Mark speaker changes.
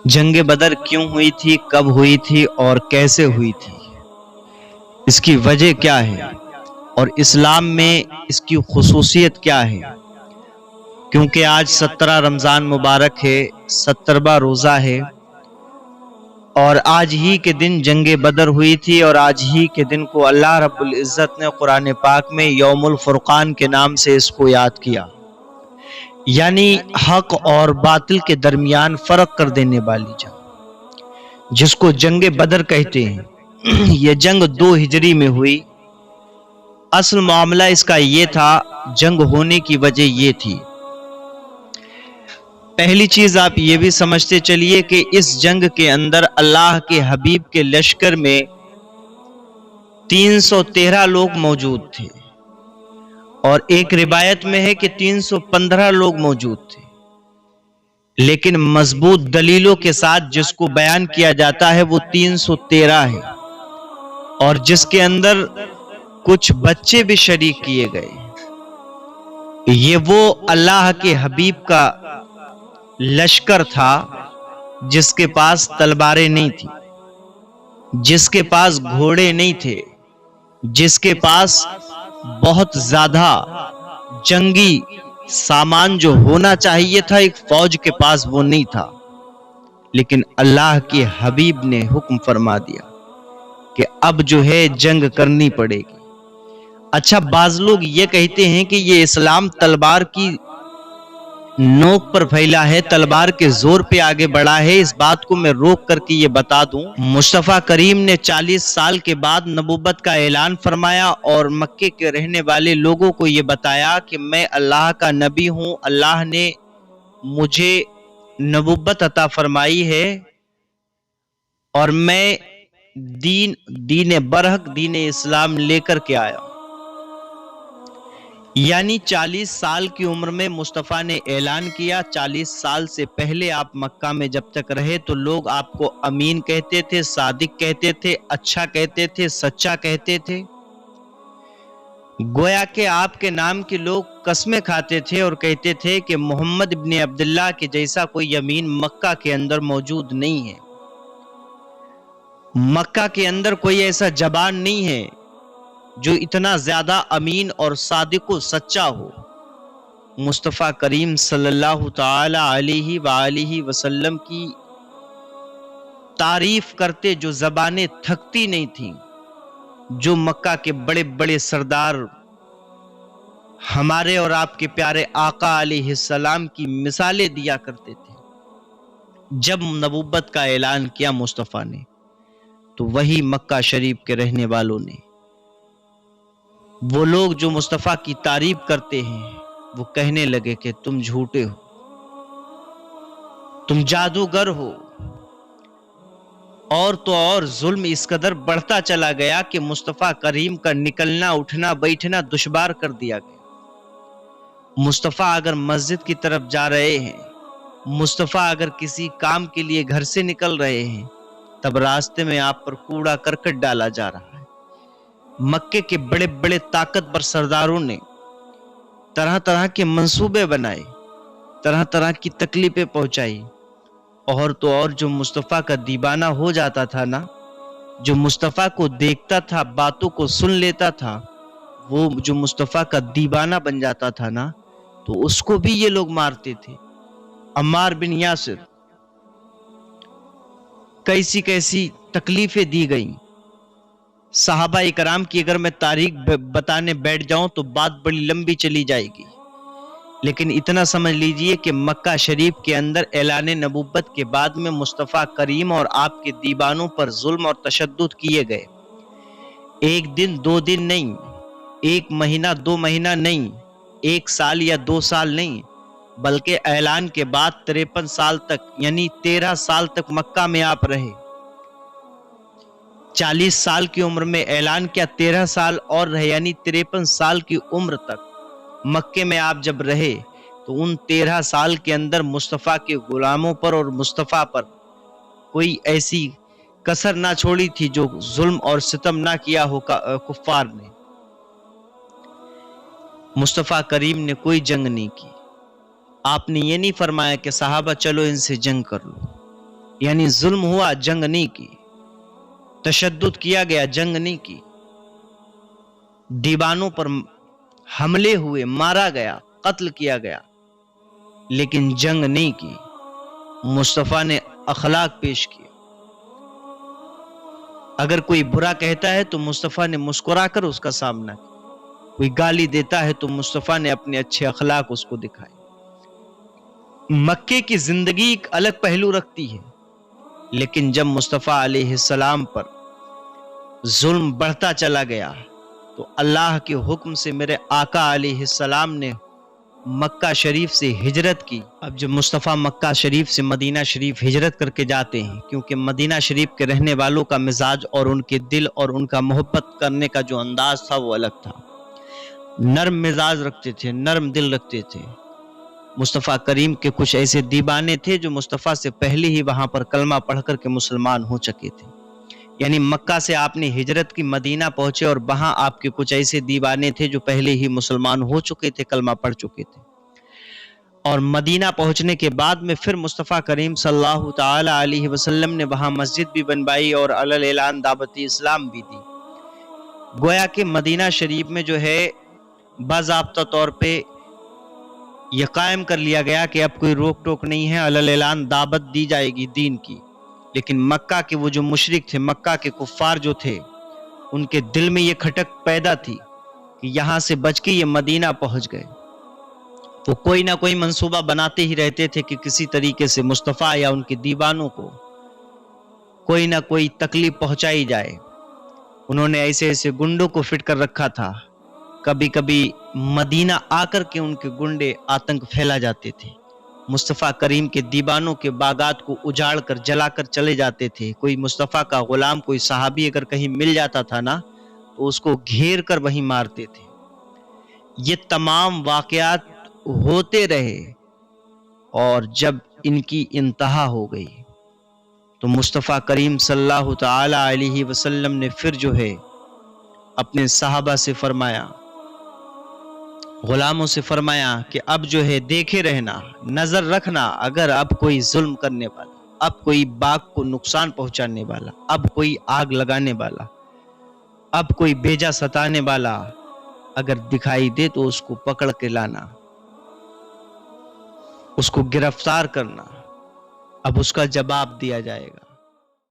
Speaker 1: جنگ بدر کیوں ہوئی تھی، کب ہوئی تھی اور کیسے ہوئی تھی؟ اس کی وجہ کیا ہے اور اسلام میں اس کی خصوصیت کیا ہے؟ کیونکہ آج 17 رمضان مبارک ہے، 70واں روزہ ہے، اور آج ہی کے دن جنگ بدر ہوئی تھی، اور آج ہی کے دن کو اللہ رب العزت نے قرآن پاک میں یوم الفرقان کے نام سے اس کو یاد کیا، یعنی حق اور باطل کے درمیان فرق کر دینے والی جنگ، جس کو جنگ بدر کہتے ہیں۔ یہ جنگ 2 ہجری میں ہوئی۔ اصل معاملہ اس کا یہ تھا، جنگ ہونے کی وجہ یہ تھی۔ پہلی چیز آپ یہ بھی سمجھتے چلیے کہ اس جنگ کے اندر اللہ کے حبیب کے لشکر میں 313 لوگ موجود تھے، اور ایک روایت میں ہے کہ 315 لوگ موجود تھے، لیکن مضبوط دلیلوں کے ساتھ جس کو بیان کیا جاتا ہے وہ 313 ہے، اور جس کے اندر کچھ بچے بھی شریک کیے گئے۔ یہ وہ اللہ کے حبیب کا لشکر تھا جس کے پاس تلواریں نہیں تھی، جس کے پاس گھوڑے نہیں تھے، جس کے پاس بہت زیادہ جنگی سامان جو ہونا چاہیے تھا ایک فوج کے پاس، وہ نہیں تھا، لیکن اللہ کے حبیب نے حکم فرما دیا کہ اب جو ہے جنگ کرنی پڑے گی۔ اچھا، بعض لوگ یہ کہتے ہیں کہ یہ اسلام تلوار کی نوک پر پھیلا ہے، تلوار کے زور پہ آگے بڑھا ہے۔ اس بات کو میں روک کر کے یہ بتا دوں، مصطفیٰ کریم نے 40 سال کے بعد نبوت کا اعلان فرمایا اور مکے کے رہنے والے لوگوں کو یہ بتایا کہ میں اللہ کا نبی ہوں، اللہ نے مجھے نبوت عطا فرمائی ہے، اور میں دین برحق، دین اسلام لے کر کے آیا ہوں۔ یعنی 40 سال کی عمر میں مصطفیٰ نے اعلان کیا، 40 سال سے پہلے آپ مکہ میں جب تک رہے تو لوگ آپ کو امین کہتے تھے، صادق کہتے تھے، اچھا کہتے تھے، سچا کہتے تھے، گویا کہ آپ کے نام کے لوگ قسمیں کھاتے تھے اور کہتے تھے کہ محمد ابن عبداللہ کے جیسا کوئی امین مکہ کے اندر موجود نہیں ہے، مکہ کے اندر کوئی ایسا جبان نہیں ہے جو اتنا زیادہ امین اور صادق و سچا ہو۔ مصطفیٰ کریم صلی اللہ تعالی علیہ وآلہ وسلم کی تعریف کرتے جو زبانیں تھکتی نہیں تھیں، جو مکہ کے بڑے بڑے سردار ہمارے اور آپ کے پیارے آقا علیہ السلام کی مثالیں دیا کرتے تھے، جب نبوت کا اعلان کیا مصطفیٰ نے تو وہی مکہ شریف کے رہنے والوں نے، وہ لوگ جو مصطفیٰ کی تعریف کرتے ہیں، وہ کہنے لگے کہ تم جھوٹے ہو، تم جادوگر ہو، اور تو اور ظلم اس قدر بڑھتا چلا گیا کہ مصطفیٰ کریم کا نکلنا اٹھنا بیٹھنا دشوار کر دیا گیا۔ مصطفیٰ اگر مسجد کی طرف جا رہے ہیں، مصطفیٰ اگر کسی کام کے لیے گھر سے نکل رہے ہیں، تب راستے میں آپ پر کوڑا کرکٹ ڈالا جا رہا ہے۔ مکے کے بڑے بڑے طاقتور سرداروں نے طرح طرح کے منصوبے بنائے، طرح طرح کی تکلیفیں پہنچائی، اور تو اور جو مصطفیٰ کا دیوانہ ہو جاتا تھا نا، جو مصطفیٰ کو دیکھتا تھا، باتوں کو سن لیتا تھا، وہ جو مصطفیٰ کا دیوانہ بن جاتا تھا نا، تو اس کو بھی یہ لوگ مارتے تھے۔ عمار بن یاسر، کیسی کیسی تکلیفیں دی گئیں صحابہ اکرام کی، اگر میں تاریخ بتانے بیٹھ جاؤں تو بات بڑی لمبی چلی جائے گی، لیکن اتنا سمجھ لیجئے کہ مکہ شریف کے اندر اعلان نبوت کے بعد میں مصطفیٰ کریم اور آپ کے دیوانوں پر ظلم اور تشدد کیے گئے۔ 1 دن 2 دن نہیں، 1 مہینہ 2 مہینہ نہیں، 1 سال یا 2 سال نہیں، بلکہ اعلان کے بعد 53 سال تک، یعنی 13 سال تک مکہ میں آپ رہے۔ 40 سال کی عمر میں اعلان کیا، 13 سال اور رہے، یعنی 53 سال کی عمر تک مکے میں آپ جب رہے تو ان 13 سال کے اندر مصطفیٰ کے غلاموں پر اور مصطفیٰ پر کوئی ایسی کسر نہ چھوڑی تھی جو ظلم اور ستم نہ کیا ہو کفار نے۔ مصطفیٰ کریم نے کوئی جنگ نہیں کی۔ آپ نے یہ نہیں فرمایا کہ صحابہ چلو ان سے جنگ کر لو، یعنی ظلم ہوا، جنگ نہیں کی، تشدد کیا گیا، جنگ نہیں کی، دیوانوں پر حملے ہوئے، مارا گیا، قتل کیا گیا، لیکن جنگ نہیں کی۔ مصطفیٰ نے اخلاق پیش کیا۔ اگر کوئی برا کہتا ہے تو مصطفیٰ نے مسکرا کر اس کا سامنا کیا، کوئی گالی دیتا ہے تو مصطفیٰ نے اپنے اچھے اخلاق اس کو دکھائے۔ مکے کی زندگی ایک الگ پہلو رکھتی ہے، لیکن جب مصطفیٰ علیہ السلام پر ظلم بڑھتا چلا گیا تو اللہ کے حکم سے میرے آقا علیہ السلام نے مکہ شریف سے ہجرت کی۔ اب جب مصطفیٰ مکہ شریف سے مدینہ شریف ہجرت کر کے جاتے ہیں، کیونکہ مدینہ شریف کے رہنے والوں کا مزاج اور ان کے دل اور ان کا محبت کرنے کا جو انداز تھا وہ الگ تھا، نرم مزاج رکھتے تھے، نرم دل رکھتے تھے۔ مصطفیٰ کریم کے کچھ ایسے دیوانے تھے جو مصطفیٰ سے پہلے ہی وہاں پر کلمہ پڑھ کر کے مسلمان ہو چکے تھے، یعنی مکہ سے آپ نے ہجرت کی، مدینہ پہنچے اور وہاں آپ کے کچھ ایسے دیوانے تھے جو پہلے ہی مسلمان ہو چکے تھے، کلمہ پڑھ چکے تھے۔ اور مدینہ پہنچنے کے بعد میں پھر مصطفیٰ کریم صلی اللہ تعالی علیہ وسلم نے وہاں مسجد بھی بنوائی اور علی اعلان دعوت اسلام بھی دی۔ گویا کہ مدینہ شریف میں جو ہے باضابطہ طور پہ یہ قائم کر لیا گیا کہ اب کوئی روک ٹوک نہیں ہے، علی اعلان دعوت دی جائے گی دین کی۔ لیکن مکہ کے وہ جو مشرک تھے، مکہ کے کفار جو تھے، ان کے دل میں یہ کھٹک پیدا تھی کہ یہاں سے بچ کے یہ مدینہ پہنچ گئے۔ وہ کوئی نہ کوئی منصوبہ بناتے ہی رہتے تھے کہ کسی طریقے سے مصطفیٰ یا ان کے دیوانوں کو کوئی نہ کوئی تکلیف پہنچائی جائے۔ انہوں نے ایسے ایسے گنڈوں کو فٹ کر رکھا تھا، کبھی کبھی مدینہ آ کر کے ان کے گنڈے آتنک پھیلا جاتے تھے، مصطفیٰ کریم کے دیوانوں کے باغات کو اجاڑ کر جلا کر چلے جاتے تھے۔ کوئی مصطفیٰ کا غلام، کوئی صحابی اگر کہیں مل جاتا تھا نا تو اس کو گھیر کر وہیں مارتے تھے۔ یہ تمام واقعات ہوتے رہے، اور جب ان کی انتہا ہو گئی تو مصطفیٰ کریم صلی اللہ تعالی علیہ وسلم نے پھر جو ہے اپنے صحابہ سے فرمایا، غلاموں سے فرمایا کہ اب جو ہے دیکھے رہنا، نظر رکھنا، اگر اب کوئی ظلم کرنے والا، اب کوئی باغ کو نقصان پہنچانے والا، اب کوئی آگ لگانے والا، اب کوئی بیجا ستانے والا اگر دکھائی دے تو اس کو پکڑ کے لانا، اس کو گرفتار کرنا، اب اس کا جواب دیا جائے گا۔